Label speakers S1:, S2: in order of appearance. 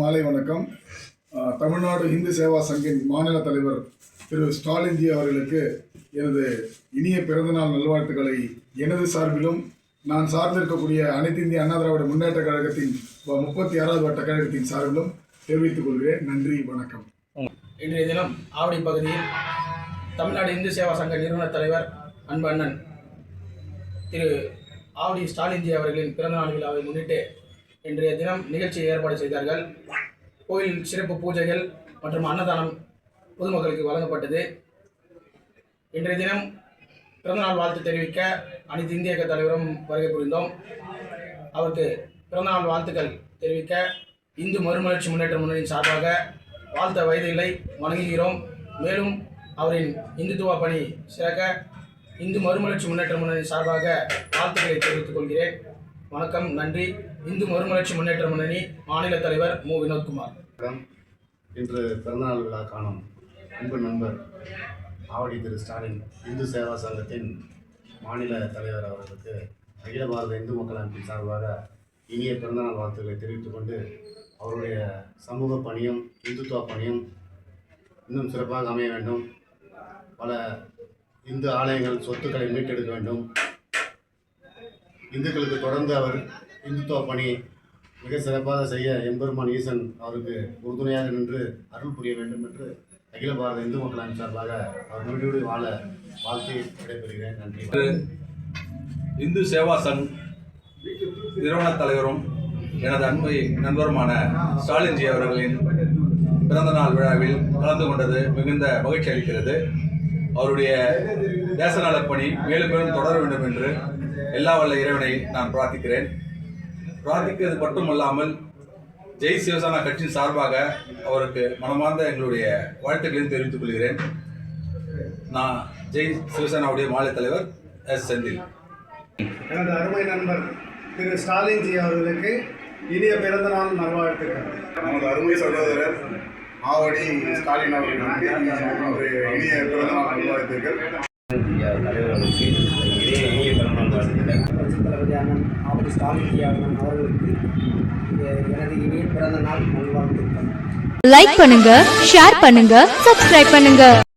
S1: மாலை வணக்கம். தமிழ்நாடு இந்து சேவா சங்கின் மாநில தலைவர் திரு ஸ்டாலின்ஜி அவர்களுக்கு எனது இனிய பிறந்தநாள் நல்வாழ்த்துக்களை எனது சார்பிலும் நான் சார்ந்திருக்கக்கூடிய அனைத்து இந்திய அண்ணா திராவிட முன்னேற்ற கழகத்தின் 36வது வட்ட கழகத்தின் சார்பிலும் தெரிவித்துக் கொள்கிறேன். நன்றி, வணக்கம்.
S2: இன்றைய தினம் ஆவடி பகுதியில் தமிழ்நாடு இந்து சேவா சங்க நிறுவன தலைவர் அன்பு அண்ணன் திரு ஆவடி ஸ்டாலின்ஜி அவர்களின் பிறந்தநாள் விழாவை முன்னிட்டு இன்றைய தினம் நிகழ்ச்சியை ஏற்பாடு செய்தார்கள். கோயில் சிறப்பு பூஜைகள் மற்றும் அன்னதானம் பொதுமக்களுக்கு வழங்கப்பட்டது. இன்றைய தினம் பிறந்தநாள் வாழ்த்து தெரிவிக்க அனைத்து இந்திய இயக்க தலைவரும் வருகை புரிந்தோம். அவருக்கு பிறந்தநாள் வாழ்த்துக்கள் தெரிவிக்க இந்து மறுமலர்ச்சி முன்னேற்ற முன்னணியின் சார்பாக வாழ்த்த வயதில்லை வணங்குகிறோம். மேலும் அவரின் இந்துத்துவ பணி சிறக்க இந்து மறுமலர்ச்சி முன்னேற்ற முன்னணி சார்பாக வாழ்த்துக்களை தெரிவித்துக் கொள்கிறேன். வணக்கம், நன்றி. இந்து மறுமலர்ச்சி முன்னேற்ற முன்னணி மாநில தலைவர் மு. வினோத்குமார்.
S3: இன்று பிறந்தநாள் விழா காணும் அன்பு நண்பர் ஆவடி திரு ஸ்டாலின் இந்து சேவா சங்கத்தின் மாநில தலைவர் அவர்களுக்கு அகில பாரத இந்து மக்கள் அமைப்பின் சார்பாக இனிய பிறந்தநாள் வாழ்த்துக்களை தெரிவித்துக் கொண்டு அவருடைய சமூக பணியும் இந்துத்துவ பணியும் இன்னும் சிறப்பாக அமைய வேண்டும். பல இந்து ஆலயங்கள் சொத்துக்களை மீட்டெடுக்க வேண்டும். இந்துக்களுக்கு தொடர்ந்து அவர் இந்துத்துவ பணி மிக சிறப்பாக செய்ய எம்பெருமான் ஈசன் அவருக்கு உறுதுணையாக நின்று அருள் புரிய வேண்டும் என்று அகில பாரத இந்து மக்கள் அமைப்பு சார்பாக அவர் நொடியோடு வாழ வாழ்த்து விடைபெறுகிறேன். நன்றி.
S4: இந்து சேவா சங் நிறுவன தலைவரும் எனது அன்பை நண்பருமான ஸ்டாலின்ஜி அவர்களின் பிறந்தநாள் விழாவில் கலந்து கொண்டது மிகுந்த மகிழ்ச்சி அளிக்கிறது. அவருடைய தேசநல பணி மேலும் மேலும் தொடர வேண்டும் என்று எல்லா வல்ல இறைவனை நான் பிரார்த்திக்கிறேன். பிரார்த்திக்கிறது மட்டுமல்லாமல் ஜெய் சிவசேனா கட்சியின் சார்பாக அவருக்கு மனமார்ந்த எங்களுடைய வாழ்த்துக்களையும் தெரிவித்துக் கொள்கிறேன். நான் ஜெய் சிவசேனாவுடைய மாநில தலைவர் எஸ். செந்தில்.
S5: எனது அருமை நண்பர் திரு ஸ்டாலின்ஜி அவர்களுக்கு இனிய பிறந்தநாள் நல்வாழ்த்துக்கள்.
S6: நமது அருமை சகோதரர்
S1: ஆவடி ஸ்டாலின் அவர்களுக்கு ஒரு இனிய பிறந்தநாள் நல்வாழ்த்துக்கள்.
S3: தலைவர்களுக்கு இனிய பிறந்தநாள் வாழ்த்துக்கள்.
S6: புரட்சித் தளபதி அண்ணன் ஆவடி ஸ்டாலின் அண்ணன் அவர்களுக்கு எனது இனிய பிறந்த நாள் நல்வாழ்த்துக்கள்.
S7: லைக் பண்ணுங்க, ஷேர் பண்ணுங்க, சப்ஸ்கிரைப் பண்ணுங்க.